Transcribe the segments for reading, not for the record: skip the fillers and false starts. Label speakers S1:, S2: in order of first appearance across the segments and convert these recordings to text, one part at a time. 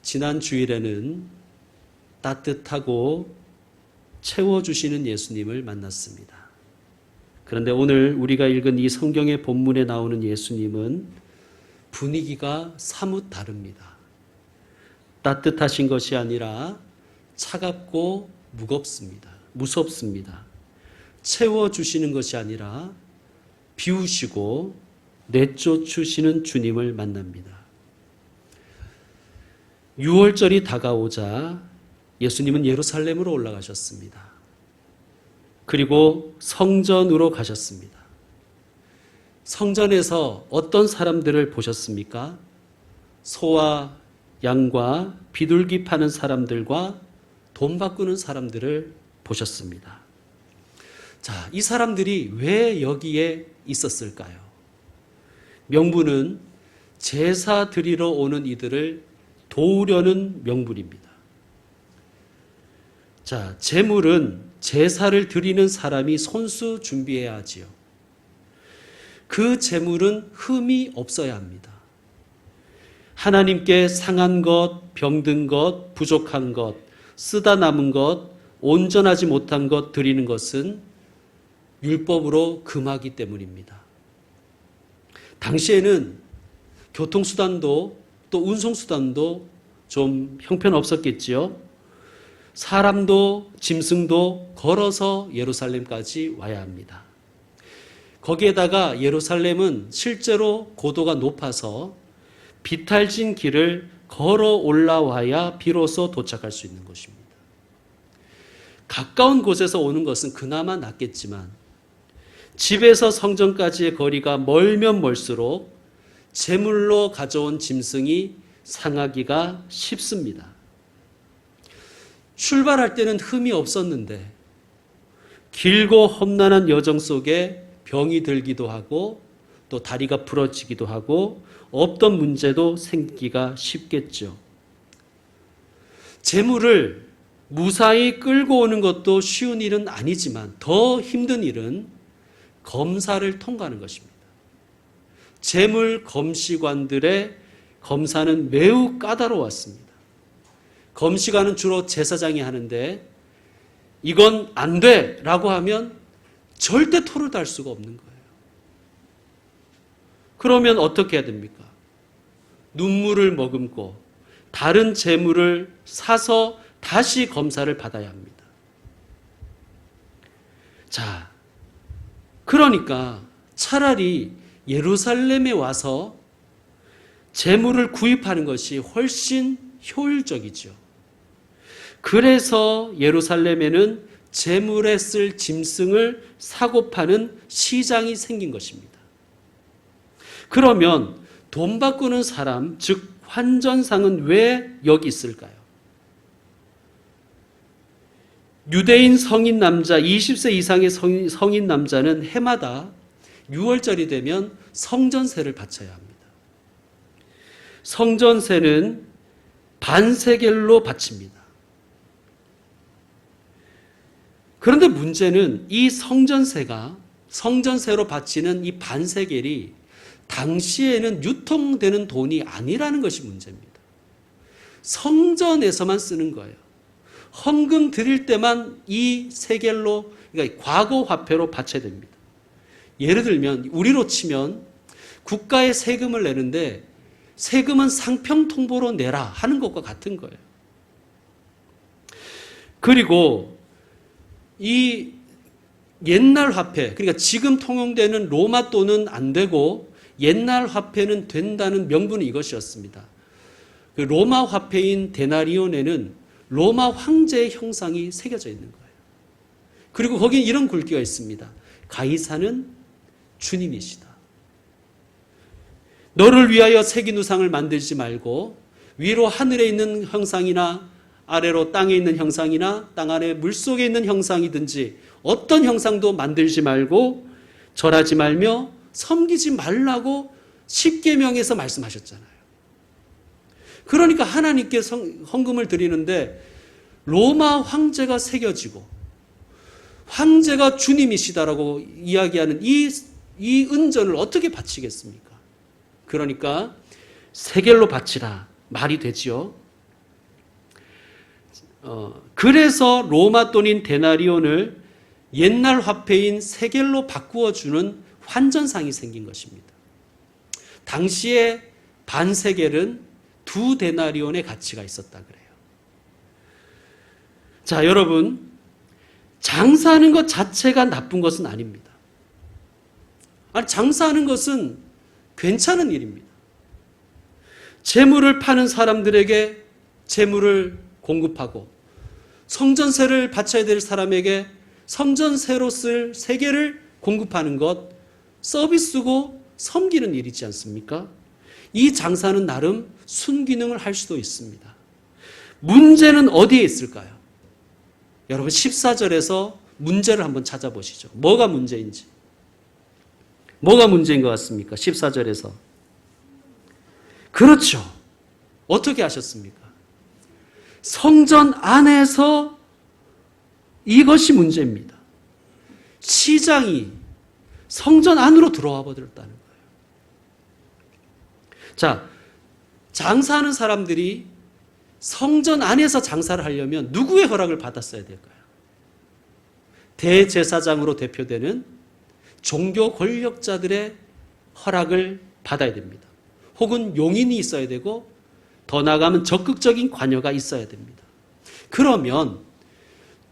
S1: 지난 주일에는 따뜻하고 채워주시는 예수님을 만났습니다. 그런데 오늘 우리가 읽은 이 성경의 본문에 나오는 예수님은 분위기가 사뭇 다릅니다. 따뜻하신 것이 아니라 차갑고 무섭습니다. 채워주시는 것이 아니라 비우시고 내쫓으시는 주님을 만납니다. 6월절이 다가오자 예수님은 예루살렘으로 올라가셨습니다. 그리고 성전으로 가셨습니다. 성전에서 어떤 사람들을 보셨습니까? 소와 양과 비둘기 파는 사람들과 돈 바꾸는 사람들을 보셨습니다. 자, 이 사람들이 왜 여기에 있었을까요? 명분은 제사 드리러 오는 이들을 도우려는 명분입니다. 자, 제물은 제사를 드리는 사람이 손수 준비해야 하지요. 그 제물은 흠이 없어야 합니다. 하나님께 상한 것, 병든 것, 부족한 것, 쓰다 남은 것, 온전하지 못한 것 드리는 것은 율법으로 금하기 때문입니다. 당시에는 교통수단도 또 운송수단도 좀 형편없었겠지요. 사람도 짐승도 걸어서 예루살렘까지 와야 합니다. 거기에다가 예루살렘은 실제로 고도가 높아서 비탈진 길을 걸어 올라와야 비로소 도착할 수 있는 것입니다. 가까운 곳에서 오는 것은 그나마 낫겠지만 집에서 성전까지의 거리가 멀면 멀수록 제물로 가져온 짐승이 상하기가 쉽습니다. 출발할 때는 흠이 없었는데 길고 험난한 여정 속에 병이 들기도 하고 또 다리가 부러지기도 하고 없던 문제도 생기기가 쉽겠죠. 제물을 무사히 끌고 오는 것도 쉬운 일은 아니지만 더 힘든 일은 검사를 통과하는 것입니다. 제물 검시관들의 검사는 매우 까다로웠습니다. 검시관은 주로 제사장이 하는데 이건 안 돼! 라고 하면 절대 토를 달 수가 없는 거예요. 그러면 어떻게 해야 됩니까? 눈물을 머금고 다른 제물을 사서 다시 검사를 받아야 합니다. 자, 그러니까 차라리 예루살렘에 와서 제물을 구입하는 것이 훨씬 효율적이죠. 그래서 예루살렘에는 제물에 쓸 짐승을 사고 파는 시장이 생긴 것입니다. 그러면 돈 바꾸는 사람, 즉 환전상은 왜 여기 있을까요? 유대인 성인 남자, 20세 이상의 성인 남자는 해마다 6월절이 되면 성전세를 바쳐야 합니다. 성전세는 반세겔로 바칩니다. 그런데 문제는 이 성전세로 바치는 이 반세겔이 당시에는 유통되는 돈이 아니라는 것이 문제입니다. 성전에서만 쓰는 거예요. 헌금 드릴 때만 이 세겔로, 그러니까 과거 화폐로 바쳐야 됩니다. 예를 들면 우리로 치면 국가에 세금을 내는데 세금은 상평통보로 내라 하는 것과 같은 거예요. 그리고 이 옛날 화폐, 그러니까 지금 통용되는 로마 돈은 안 되고 옛날 화폐는 된다는 명분은 이것이었습니다. 그 로마 화폐인 데나리온에는 로마 황제의 형상이 새겨져 있는 거예요. 그리고 거기에 이런 굵기가 있습니다. 가이사는 주님이시다. 너를 위하여 새긴 우상을 만들지 말고 위로 하늘에 있는 형상이나 아래로 땅에 있는 형상이나 땅 아래 물속에 있는 형상이든지 어떤 형상도 만들지 말고 절하지 말며 섬기지 말라고 십계명에서 말씀하셨잖아요. 그러니까 하나님께 헌금을 드리는데 로마 황제가 새겨지고 황제가 주님이시다라고 이야기하는 이 은전을 어떻게 바치겠습니까? 그러니까 세겔로 바치라 말이 되지요. 그래서 로마 돈인 데나리온을 옛날 화폐인 세겔로 바꾸어주는 환전상이 생긴 것입니다. 당시에 반세겔은 2데나리온의 가치가 있었다 그래요. 자, 여러분, 장사하는 것 자체가 나쁜 것은 아닙니다. 아니, 장사하는 것은 괜찮은 일입니다. 재물을 파는 사람들에게 재물을 공급하고 성전세를 바쳐야 될 사람에게 성전세로 쓸 세계를 공급하는 것, 서비스고 섬기는 일이지 않습니까? 이 장사는 나름 순기능을 할 수도 있습니다. 문제는 어디에 있을까요? 여러분 14절에서 문제를 한번 찾아보시죠. 뭐가 문제인지. 뭐가 문제인 것 같습니까? 14절에서. 그렇죠. 어떻게 하셨습니까? 성전 안에서 이것이 문제입니다. 시장이 성전 안으로 들어와 버렸다는 거예요. 자, 장사하는 사람들이 성전 안에서 장사를 하려면 누구의 허락을 받았어야 될까요? 대제사장으로 대표되는 종교 권력자들의 허락을 받아야 됩니다. 혹은 용인이 있어야 되고 더 나아가면 적극적인 관여가 있어야 됩니다. 그러면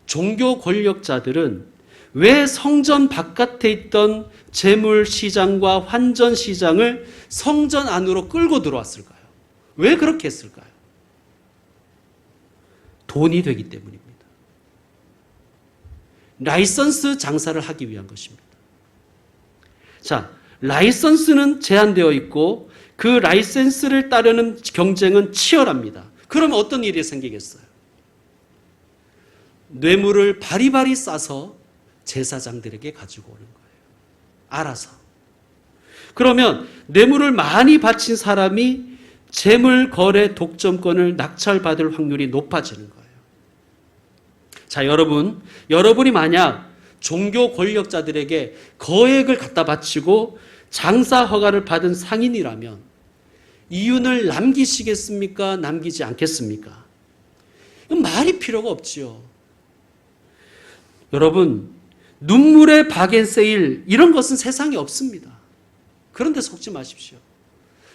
S1: 종교 권력자들은 왜 성전 바깥에 있던 재물 시장과 환전 시장을 성전 안으로 끌고 들어왔을까요? 왜 그렇게 했을까요? 돈이 되기 때문입니다. 라이선스 장사를 하기 위한 것입니다. 자, 라이선스는 제한되어 있고 그 라이선스를 따르는 경쟁은 치열합니다. 그러면 어떤 일이 생기겠어요? 뇌물을 바리바리 싸서 제사장들에게 가지고 오는 거예요. 알아서. 그러면 뇌물을 많이 바친 사람이 재물 거래 독점권을 낙찰받을 확률이 높아지는 거예요. 자, 여러분이 만약 종교 권력자들에게 거액을 갖다 바치고 장사 허가를 받은 상인이라면 이윤을 남기시겠습니까? 남기지 않겠습니까? 이건 말이 필요가 없지요. 여러분, 눈물의 바겐세일 이런 것은 세상에 없습니다. 그런데 속지 마십시오.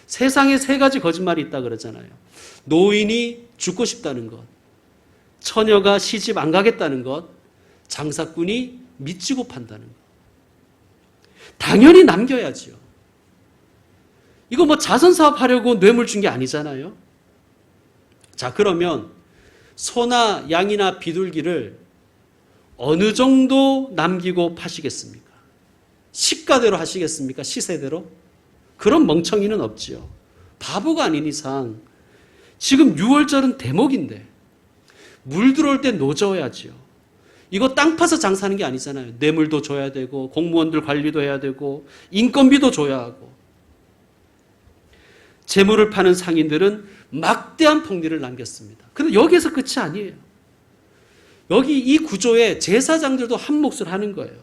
S1: 세상에 3가지 거짓말이 있다 그러잖아요. 노인이 죽고 싶다는 것, 처녀가 시집 안 가겠다는 것, 장사꾼이 미치고 판다는 것. 당연히 남겨야지요. 이거 뭐 자선사업 하려고 뇌물 준 게 아니잖아요. 자, 그러면 소나 양이나 비둘기를 어느 정도 남기고 파시겠습니까? 시가대로 하시겠습니까? 시세대로? 그런 멍청이는 없지요. 바보가 아닌 이상 지금 6월절은 대목인데 물 들어올 때 노져야지요. 이거 땅 파서 장사하는 게 아니잖아요. 뇌물도 줘야 되고 공무원들 관리도 해야 되고 인건비도 줘야 하고. 재물을 파는 상인들은 막대한 폭리를 남겼습니다. 그런데 여기에서 끝이 아니에요. 여기 이 구조에 제사장들도 한 몫을 하는 거예요.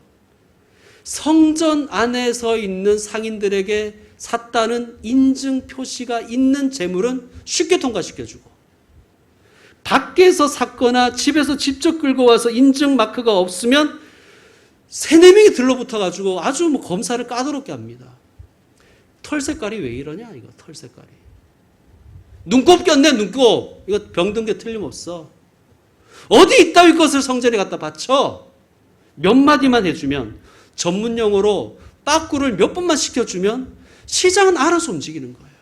S1: 성전 안에서 있는 상인들에게 샀다는 인증 표시가 있는 재물은 쉽게 통과시켜주고, 밖에서 샀거나 집에서 직접 끌고 와서 인증 마크가 없으면 3-4명이 들러붙어가지고 아주 뭐 검사를 까다롭게 합니다. 털 색깔이 왜 이러냐, 이거 털 색깔이. 눈곱 꼈네, 눈곱. 이거 병든 게 틀림없어. 어디 이따위 것을 성전에 갖다 바쳐? 몇 마디만 해주면, 전문 용어로 빠꾸를 몇 번만 시켜주면 시장은 알아서 움직이는 거예요.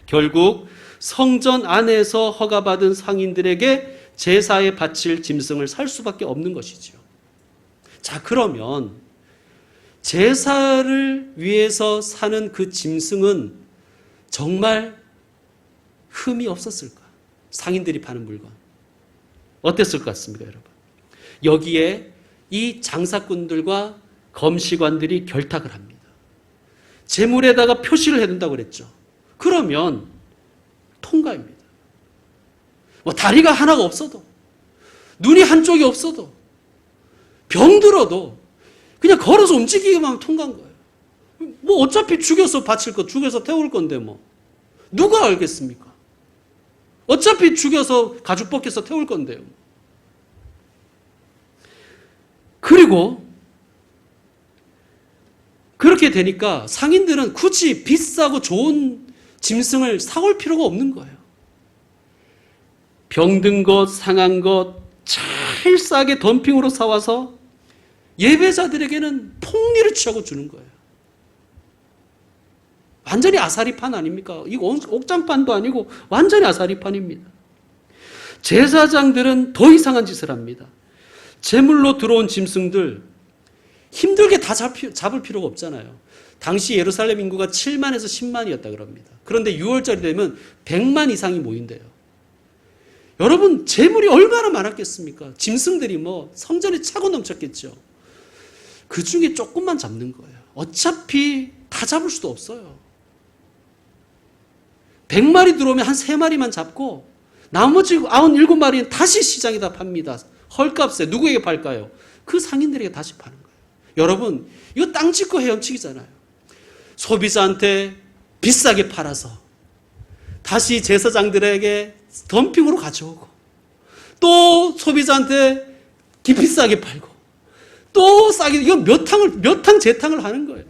S1: 결국 성전 안에서 허가받은 상인들에게 제사에 바칠 짐승을 살 수밖에 없는 것이죠. 자, 그러면 제사를 위해서 사는 그 짐승은 정말 흠이 없었을까? 상인들이 파는 물건. 어땠을 것 같습니까, 여러분? 여기에 이 장사꾼들과 검시관들이 결탁을 합니다. 재물에다가 표시를 해둔다고 그랬죠. 그러면 통과입니다. 뭐 다리가 하나가 없어도, 눈이 한쪽이 없어도, 병들어도 그냥 걸어서 움직이기만 하면 통과한 거예요. 뭐 어차피 죽여서 바칠 거, 죽여서 태울 건데 뭐. 누가 알겠습니까? 어차피 죽여서 가죽 벗겨서 태울 건데요. 그리고 그렇게 되니까 상인들은 굳이 비싸고 좋은 짐승을 사올 필요가 없는 거예요. 병든 것, 상한 것 제일 싸게 덤핑으로 사와서 예배자들에게는 폭리를 취하고 주는 거예요. 완전히 아사리판 아닙니까? 이거 옥장판도 아니고 완전히 아사리판입니다. 제사장들은 더 이상한 짓을 합니다. 제물로 들어온 짐승들 힘들게 다 잡을 필요가 없잖아요. 당시 예루살렘 인구가 7만에서 10만이었다 그럽니다. 그런데 6월절이 되면 100만 이상이 모인대요. 여러분, 제물이 얼마나 많았겠습니까? 짐승들이 성전에 차고 넘쳤겠죠. 그 중에 조금만 잡는 거예요. 어차피 다 잡을 수도 없어요. 100마리 들어오면 한 3마리만 잡고 나머지 97마리는 다시 시장에다 팝니다. 헐값에 누구에게 팔까요? 그 상인들에게 다시 파는 거예요. 여러분, 이거 땅 짓고 헤엄치기잖아요. 소비자한테 비싸게 팔아서 다시 제사장들에게 덤핑으로 가져오고 또 소비자한테 비싸게 팔고 또 싸게, 이거 몇 탕 재탕을 하는 거예요.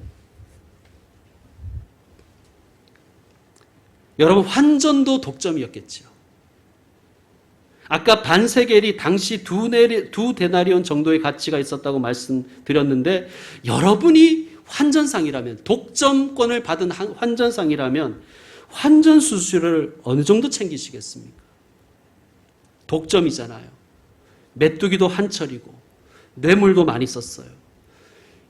S1: 여러분, 환전도 독점이었겠죠. 아까 반세겔이 당시 두 데나리온 정도의 가치가 있었다고 말씀드렸는데, 여러분이 환전상이라면, 독점권을 받은 환전상이라면 환전 수수료를 어느 정도 챙기시겠습니까? 독점이잖아요. 메뚜기도 한철이고 뇌물도 많이 썼어요.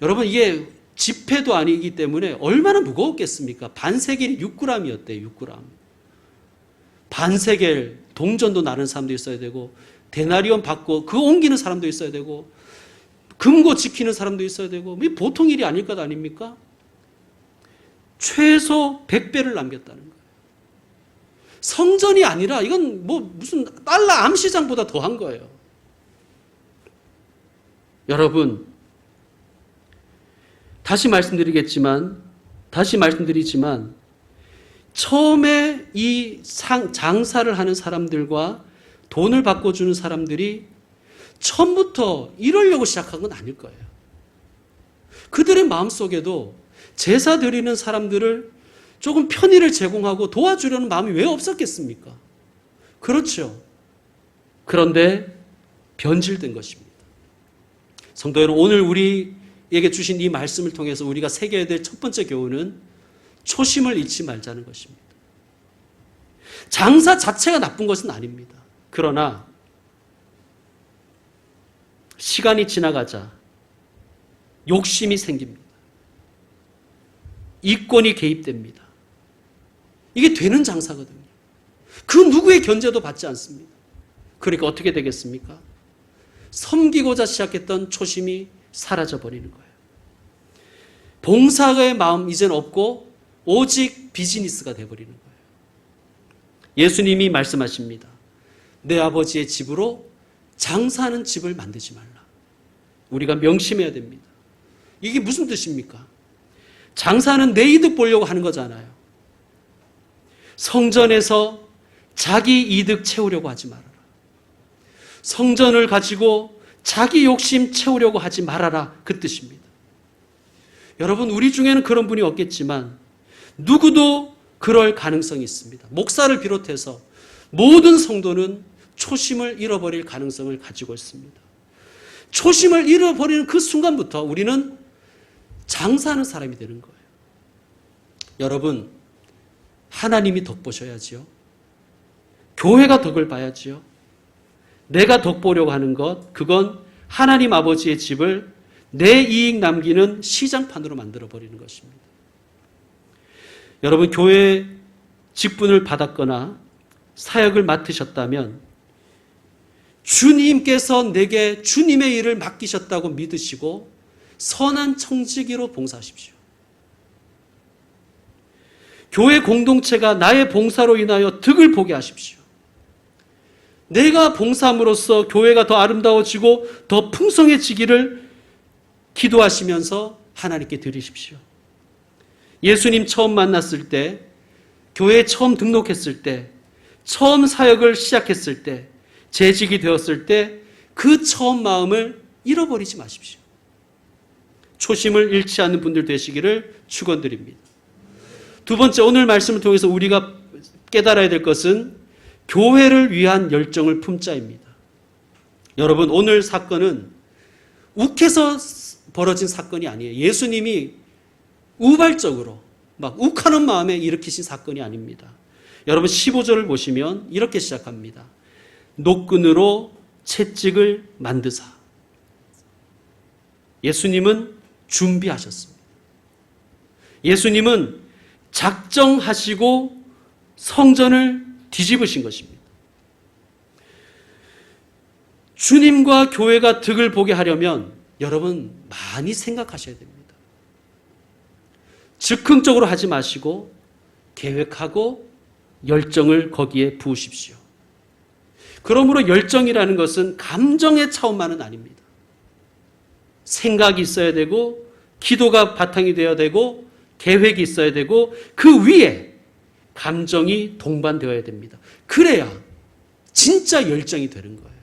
S1: 여러분, 이게 지폐도 아니기 때문에 얼마나 무거웠겠습니까? 반세겔이 6g이었대요. 6g. 반세겔 동전도 나는 사람도 있어야 되고, 데나리온 받고 그거 옮기는 사람도 있어야 되고, 금고 지키는 사람도 있어야 되고, 이게 보통 일이 아닐 것 아닙니까? 최소 100배를 남겼다는 거예요. 성전이 아니라 이건 무슨 달러 암시장보다 더한 거예요. 여러분, 다시 말씀드리지만 처음에 이 장사를 하는 사람들과 돈을 바꿔주는 사람들이 처음부터 이러려고 시작한 건 아닐 거예요. 그들의 마음속에도 제사 드리는 사람들을 조금 편의를 제공하고 도와주려는 마음이 왜 없었겠습니까? 그렇죠. 그런데 변질된 것입니다. 성도 여러분, 오늘 우리에게 주신 이 말씀을 통해서 우리가 새겨야 될 첫 번째 교훈은 초심을 잃지 말자는 것입니다. 장사 자체가 나쁜 것은 아닙니다. 그러나 시간이 지나가자 욕심이 생깁니다. 이권이 개입됩니다. 이게 되는 장사거든요. 그 누구의 견제도 받지 않습니다. 그러니까 어떻게 되겠습니까? 섬기고자 시작했던 초심이 사라져버리는 거예요. 봉사의 마음 이제는 없고 오직 비즈니스가 되어버리는 거예요. 예수님이 말씀하십니다. 내 아버지의 집으로 장사하는 집을 만들지 말라. 우리가 명심해야 됩니다. 이게 무슨 뜻입니까? 장사는 내 이득 보려고 하는 거잖아요. 성전에서 자기 이득 채우려고 하지 말아라. 성전을 가지고 자기 욕심 채우려고 하지 말아라. 그 뜻입니다. 여러분, 우리 중에는 그런 분이 없겠지만 누구도 그럴 가능성이 있습니다. 목사를 비롯해서 모든 성도는 초심을 잃어버릴 가능성을 가지고 있습니다. 초심을 잃어버리는 그 순간부터 우리는 장사하는 사람이 되는 거예요. 여러분, 하나님이 덕 보셔야지요. 교회가 덕을 봐야지요. 내가 덕 보려고 하는 것, 그건 하나님 아버지의 집을 내 이익 남기는 시장판으로 만들어버리는 것입니다. 여러분, 교회 직분을 받았거나 사역을 맡으셨다면 주님께서 내게 주님의 일을 맡기셨다고 믿으시고 선한 청지기로 봉사하십시오. 교회 공동체가 나의 봉사로 인하여 득을 보게 하십시오. 내가 봉사함으로써 교회가 더 아름다워지고 더 풍성해지기를 기도하시면서 하나님께 드리십시오. 예수님 처음 만났을 때, 교회에 처음 등록했을 때 처음 사역을 시작했을 때, 재직이 되었을 때 그 처음 마음을 잃어버리지 마십시오. 초심을 잃지 않는 분들 되시기를 축원드립니다. 두 번째, 오늘 말씀을 통해서 우리가 깨달아야 될 것은 교회를 위한 열정을 품자입니다. 여러분, 오늘 사건은 욱해서 벌어진 사건이 아니에요. 예수님이 우발적으로 막 욱하는 마음에 일으키신 사건이 아닙니다. 여러분, 15절을 보시면 이렇게 시작합니다. 노끈으로 채찍을 만드사. 예수님은 준비하셨습니다. 예수님은 작정하시고 성전을 뒤집으신 것입니다. 주님과 교회가 득을 보게 하려면 여러분 많이 생각하셔야 됩니다. 즉흥적으로 하지 마시고 계획하고 열정을 거기에 부으십시오. 그러므로 열정이라는 것은 감정의 차원만은 아닙니다. 생각이 있어야 되고 기도가 바탕이 되어야 되고 계획이 있어야 되고 그 위에 감정이 동반되어야 됩니다. 그래야 진짜 열정이 되는 거예요.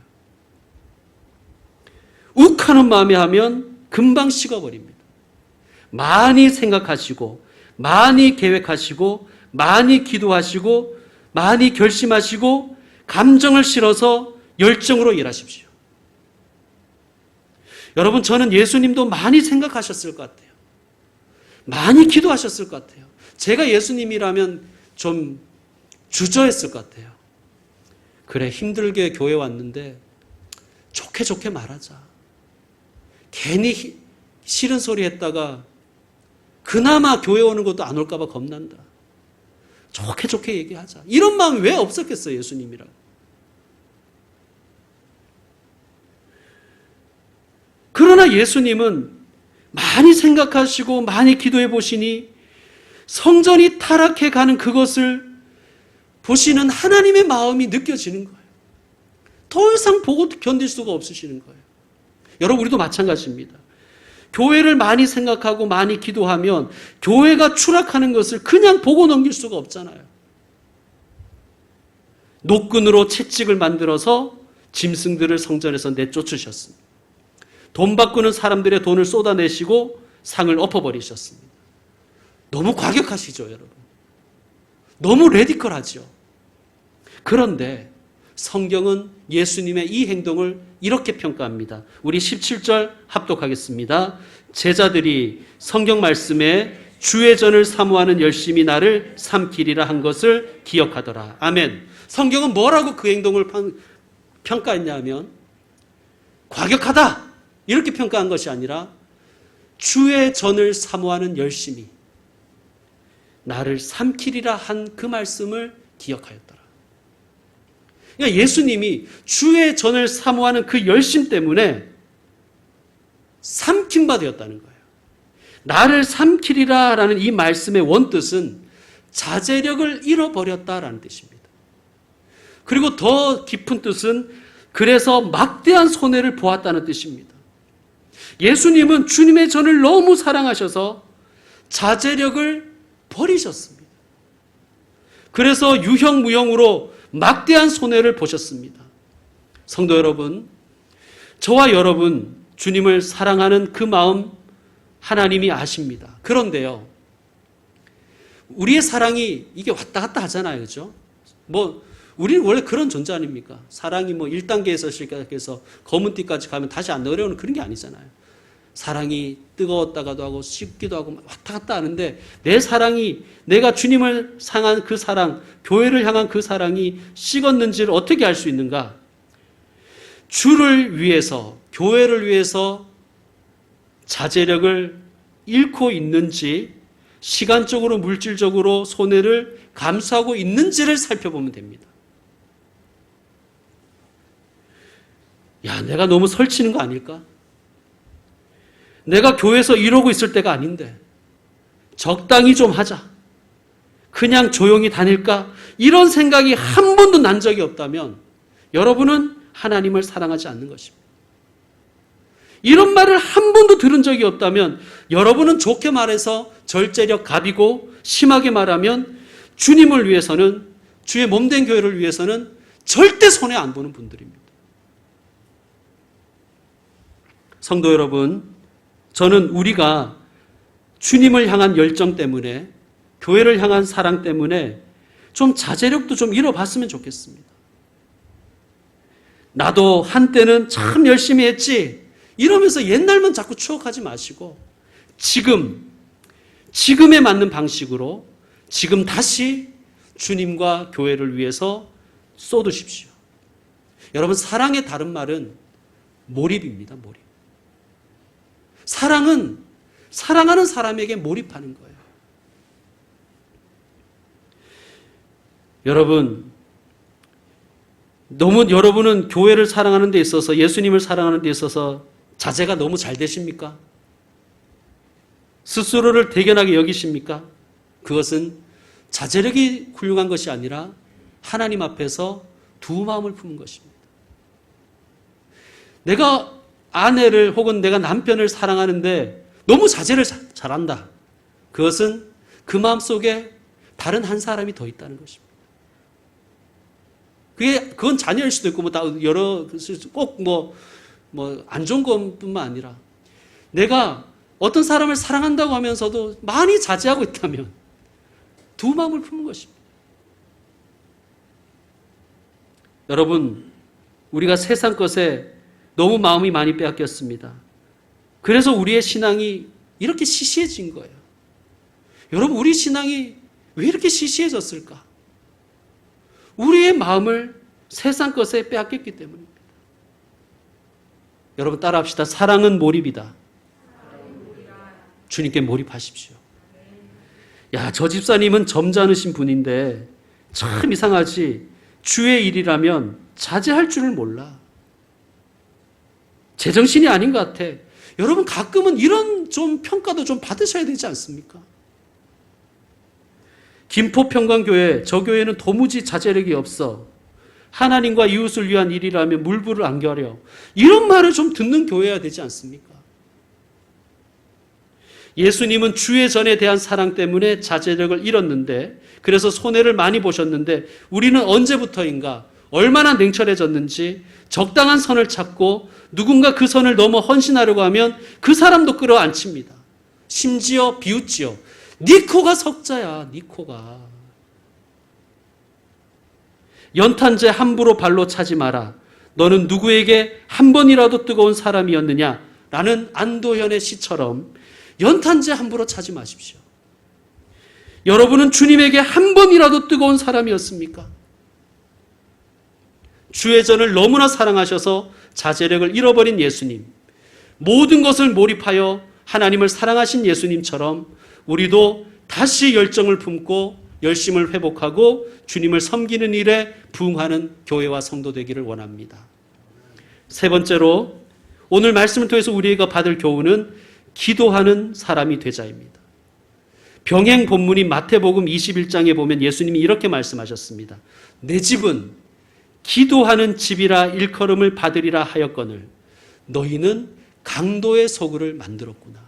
S1: 욱하는 마음에 하면 금방 식어버립니다. 많이 생각하시고 많이 계획하시고 많이 기도하시고 많이 결심하시고 감정을 실어서 열정으로 일하십시오. 여러분, 저는 예수님도 많이 생각하셨을 것 같아요. 많이 기도하셨을 것 같아요. 제가 예수님이라면 좀 주저했을 것 같아요. 그래, 힘들게 교회 왔는데 좋게 말하자. 괜히 싫은 소리 했다가 그나마 교회 오는 것도 안 올까 봐 겁난다. 좋게 얘기하자. 이런 마음이 왜 없었겠어요, 예수님이라고. 그러나 예수님은 많이 생각하시고 많이 기도해 보시니 성전이 타락해 가는 그것을 보시는 하나님의 마음이 느껴지는 거예요. 더 이상 보고 견딜 수가 없으시는 거예요. 여러분, 우리도 마찬가지입니다. 교회를 많이 생각하고 많이 기도하면 교회가 추락하는 것을 그냥 보고 넘길 수가 없잖아요. 노끈으로 채찍을 만들어서 짐승들을 성전에서 내쫓으셨습니다. 돈 바꾸는 사람들의 돈을 쏟아내시고 상을 엎어버리셨습니다. 너무 과격하시죠, 여러분? 너무 레디컬하죠? 그런데 성경은 예수님의 이 행동을 이렇게 평가합니다. 우리 17절 합독하겠습니다. 제자들이 성경 말씀에 주의 전을 사모하는 열심히 나를 삼키리라 한 것을 기억하더라. 아멘. 성경은 뭐라고 그 행동을 평가했냐면 과격하다 이렇게 평가한 것이 아니라 주의 전을 사모하는 열심히 나를 삼키리라 한 그 말씀을 기억하였더라. 그러니까 예수님이 주의 전을 사모하는 그 열심 때문에 삼킴바 되었다는 거예요. 나를 삼키리라 라는 이 말씀의 원뜻은 자제력을 잃어버렸다라는 뜻입니다. 그리고 더 깊은 뜻은 그래서 막대한 손해를 보았다는 뜻입니다. 예수님은 주님의 전을 너무 사랑하셔서 자제력을 버리셨습니다. 그래서 유형무형으로 막대한 손해를 보셨습니다. 성도 여러분, 저와 여러분 주님을 사랑하는 그 마음 하나님이 아십니다. 그런데요, 우리의 사랑이 이게 왔다 갔다 하잖아요. 그죠? 우리는 원래 그런 존재 아닙니까? 사랑이 1단계에서 시작해서 검은 띠까지 가면 다시 안 내려오는 그런 게 아니잖아요. 사랑이 뜨거웠다가도 하고 식기도 하고 왔다 갔다 하는데 내 사랑이 내가 주님을 향한 그 사랑, 교회를 향한 그 사랑이 식었는지를 어떻게 알 수 있는가? 주를 위해서, 교회를 위해서 자제력을 잃고 있는지, 시간적으로 물질적으로 손해를 감수하고 있는지를 살펴보면 됩니다. 야, 내가 너무 설치는 거 아닐까? 내가 교회에서 이러고 있을 때가 아닌데 적당히 좀 하자. 그냥 조용히 다닐까? 이런 생각이 한 번도 난 적이 없다면 여러분은 하나님을 사랑하지 않는 것입니다. 이런 말을 한 번도 들은 적이 없다면 여러분은 좋게 말해서 절제력 갑이고 심하게 말하면 주님을 위해서는 주의 몸된 교회를 위해서는 절대 손해 안 보는 분들입니다. 성도 여러분, 저는 우리가 주님을 향한 열정 때문에, 교회를 향한 사랑 때문에 좀 자제력도 좀 잃어봤으면 좋겠습니다. 나도 한때는 참 열심히 했지 이러면서 옛날만 자꾸 추억하지 마시고 지금에 맞는 방식으로 지금 다시 주님과 교회를 위해서 쏟으십시오. 여러분, 사랑의 다른 말은 몰입입니다. 몰입. 사랑은 사랑하는 사람에게 몰입하는 거예요. 여러분은 교회를 사랑하는 데 있어서, 예수님을 사랑하는 데 있어서 자제가 너무 잘 되십니까? 스스로를 대견하게 여기십니까? 그것은 자제력이 훌륭한 것이 아니라 하나님 앞에서 두 마음을 품은 것입니다. 내가 아내를 혹은 내가 남편을 사랑하는데 너무 자제를 잘한다. 그것은 그 마음 속에 다른 한 사람이 더 있다는 것입니다. 그건 자녀일 수도 있고, 안 좋은 것뿐만 아니라 내가 어떤 사람을 사랑한다고 하면서도 많이 자제하고 있다면 두 마음을 품은 것입니다. 여러분, 우리가 세상 것에 너무 마음이 많이 빼앗겼습니다. 그래서 우리의 신앙이 이렇게 시시해진 거예요. 여러분, 우리 신앙이 왜 이렇게 시시해졌을까? 우리의 마음을 세상 것에 빼앗겼기 때문입니다. 여러분, 따라합시다. 사랑은 몰입이다. 주님께 몰입하십시오. 야, 저 집사님은 점잖으신 분인데 참 이상하지. 주의 일이라면 자제할 줄을 몰라. 제정신이 아닌 것 같아. 여러분, 가끔은 이런 좀 평가도 좀 받으셔야 되지 않습니까? 김포평강교회, 저 교회는 도무지 자제력이 없어. 하나님과 이웃을 위한 일이라면 물불을 안 가려. 이런 말을 좀 듣는 교회여야 되지 않습니까? 예수님은 주의 전에 대한 사랑 때문에 자제력을 잃었는데, 그래서 손해를 많이 보셨는데, 우리는 언제부터인가 얼마나 냉철해졌는지 적당한 선을 찾고 누군가 그 선을 넘어 헌신하려고 하면 그 사람도 끌어안칩니다. 심지어 비웃지요. 네 코가 석자야, 네 코가. 연탄재 함부로 발로 차지 마라. 너는 누구에게 한 번이라도 뜨거운 사람이었느냐? 라는 안도현의 시처럼 연탄재 함부로 차지 마십시오. 여러분은 주님에게 한 번이라도 뜨거운 사람이었습니까? 주의 전을 너무나 사랑하셔서 자제력을 잃어버린 예수님, 모든 것을 몰입하여 하나님을 사랑하신 예수님처럼 우리도 다시 열정을 품고 열심을 회복하고 주님을 섬기는 일에 부응하는 교회와 성도 되기를 원합니다. 세 번째로, 오늘 말씀을 통해서 우리가 받을 교훈은 기도하는 사람이 되자입니다. 병행 본문인 마태복음 21장에 보면 예수님이 이렇게 말씀하셨습니다. 내 집은 기도하는 집이라 일컬음을 받으리라 하였거늘 너희는 강도의 소굴을 만들었구나.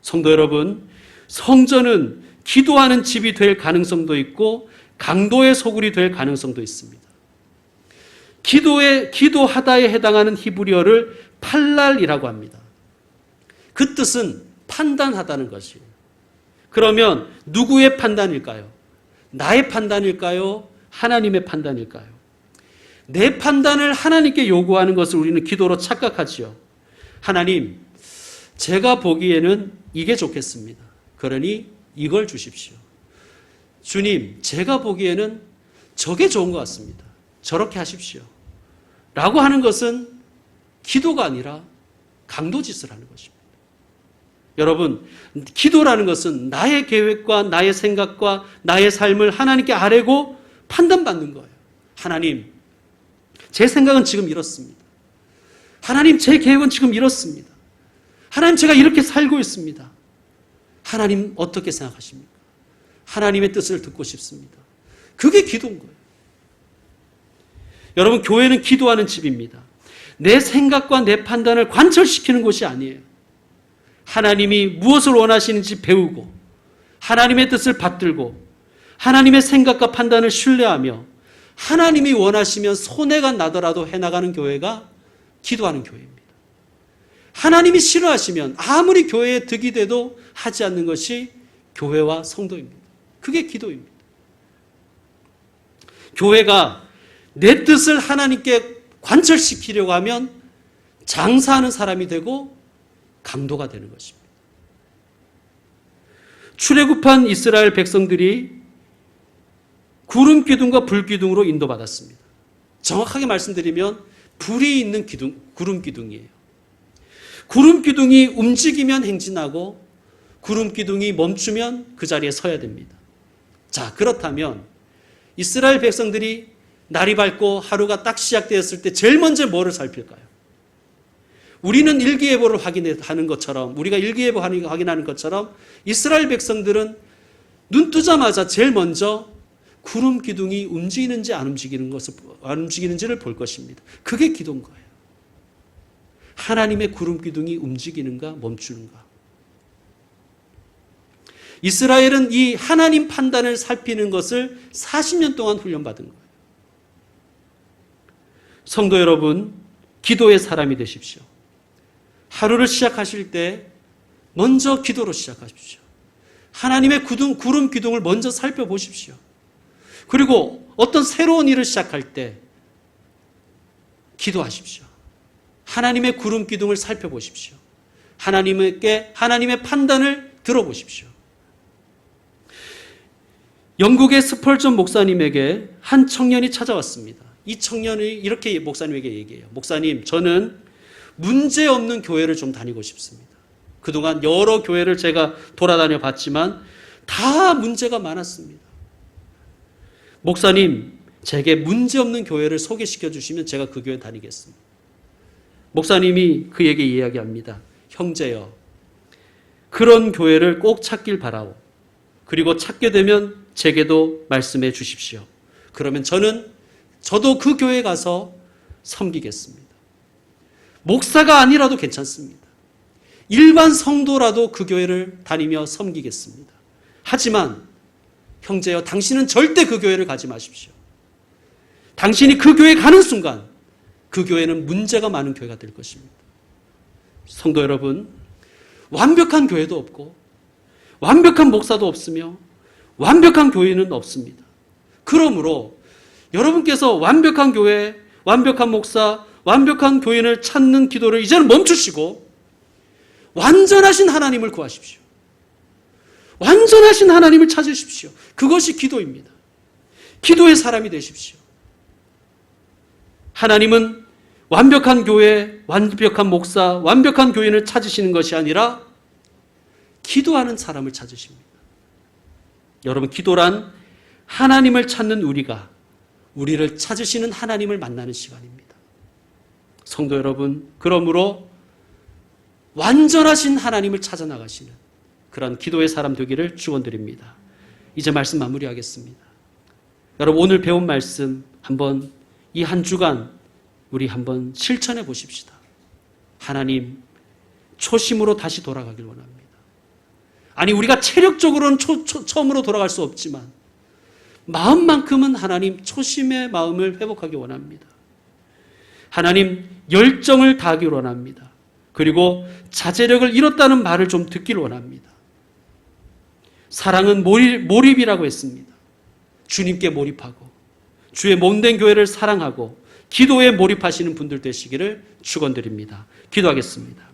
S1: 성도 여러분, 성전은 기도하는 집이 될 가능성도 있고 강도의 소굴이 될 가능성도 있습니다. 기도하다에 해당하는 히브리어를 팔랄이라고 합니다. 그 뜻은 판단하다는 것이에요. 그러면 누구의 판단일까요? 나의 판단일까요? 하나님의 판단일까요? 내 판단을 하나님께 요구하는 것을 우리는 기도로 착각하지요. 하나님, 제가 보기에는 이게 좋겠습니다. 그러니 이걸 주십시오. 주님, 제가 보기에는 저게 좋은 것 같습니다. 저렇게 하십시오. 라고 하는 것은 기도가 아니라 강도짓을 하는 것입니다. 여러분, 기도라는 것은 나의 계획과 나의 생각과 나의 삶을 하나님께 아뢰고 판단받는 거예요. 하나님, 제 생각은 지금 이렇습니다. 하나님, 제 계획은 지금 이렇습니다. 하나님, 제가 이렇게 살고 있습니다. 하나님, 어떻게 생각하십니까? 하나님의 뜻을 듣고 싶습니다. 그게 기도인 거예요. 여러분, 교회는 기도하는 집입니다. 내 생각과 내 판단을 관철시키는 곳이 아니에요. 하나님이 무엇을 원하시는지 배우고 하나님의 뜻을 받들고 하나님의 생각과 판단을 신뢰하며 하나님이 원하시면 손해가 나더라도 해나가는 교회가 기도하는 교회입니다. 하나님이 싫어하시면 아무리 교회에 득이 돼도 하지 않는 것이 교회와 성도입니다. 그게 기도입니다. 교회가 내 뜻을 하나님께 관철시키려고 하면 장사하는 사람이 되고 강도가 되는 것입니다. 출애굽한 이스라엘 백성들이 구름 기둥과 불 기둥으로 인도받았습니다. 정확하게 말씀드리면 불이 있는 구름 기둥이에요. 구름 기둥이 움직이면 행진하고 구름 기둥이 멈추면 그 자리에 서야 됩니다. 자, 그렇다면 이스라엘 백성들이 날이 밝고 하루가 딱 시작되었을 때 제일 먼저 뭐를 살필까요? 우리는 일기예보를 확인하는 것처럼, 우리가 일기예보 확인하는 것처럼 이스라엘 백성들은 눈 뜨자마자 제일 먼저 구름 기둥이 움직이는지 안 움직이는지를 볼 것입니다. 그게 기도인 거예요. 하나님의 구름 기둥이 움직이는가 멈추는가. 이스라엘은 이 하나님 판단을 살피는 것을 40년 동안 훈련받은 거예요. 성도 여러분, 기도의 사람이 되십시오. 하루를 시작하실 때 먼저 기도로 시작하십시오. 하나님의 구름 기둥을 먼저 살펴보십시오. 그리고 어떤 새로운 일을 시작할 때 기도하십시오. 하나님의 구름 기둥을 살펴보십시오. 하나님의 판단을 들어보십시오. 영국의 스펄전 목사님에게 한 청년이 찾아왔습니다. 이 청년이 이렇게 목사님에게 얘기해요. 목사님, 저는 문제없는 교회를 좀 다니고 싶습니다. 그동안 여러 교회를 제가 돌아다녀 봤지만 다 문제가 많았습니다. 목사님, 제게 문제없는 교회를 소개시켜 주시면 제가 그 교회 다니겠습니다. 목사님이 그에게 이야기합니다. 형제여, 그런 교회를 꼭 찾길 바라오. 그리고 찾게 되면 제게도 말씀해 주십시오. 그러면 저도 그 교회에 가서 섬기겠습니다. 목사가 아니라도 괜찮습니다. 일반 성도라도 그 교회를 다니며 섬기겠습니다. 하지만 형제여, 당신은 절대 그 교회를 가지 마십시오. 당신이 그 교회에 가는 순간 그 교회는 문제가 많은 교회가 될 것입니다. 성도 여러분, 완벽한 교회도 없고 완벽한 목사도 없으며 완벽한 교회는 없습니다. 그러므로 여러분께서 완벽한 교회, 완벽한 목사, 완벽한 교인을 찾는 기도를 이제는 멈추시고 완전하신 하나님을 구하십시오. 완전하신 하나님을 찾으십시오. 그것이 기도입니다. 기도의 사람이 되십시오. 하나님은 완벽한 교회, 완벽한 목사, 완벽한 교인을 찾으시는 것이 아니라 기도하는 사람을 찾으십니다. 여러분, 기도란 하나님을 찾는 우리를 찾으시는 하나님을 만나는 시간입니다. 성도 여러분, 그러므로 완전하신 하나님을 찾아 나가시는 그런 기도의 사람 되기를 축원드립니다. 이제 말씀 마무리하겠습니다. 여러분, 오늘 배운 말씀 한번 이 한 주간 우리 한번 실천해 보십시다. 하나님, 초심으로 다시 돌아가길 원합니다. 아니, 우리가 체력적으로는 처음으로 돌아갈 수 없지만 마음만큼은 하나님 초심의 마음을 회복하기 원합니다. 하나님, 열정을 다하기 원합니다. 그리고 자제력을 잃었다는 말을 좀 듣길 원합니다. 사랑은 몰입이라고 했습니다. 주님께 몰입하고 주의 몸된 교회를 사랑하고 기도에 몰입하시는 분들 되시기를 축원드립니다. 기도하겠습니다.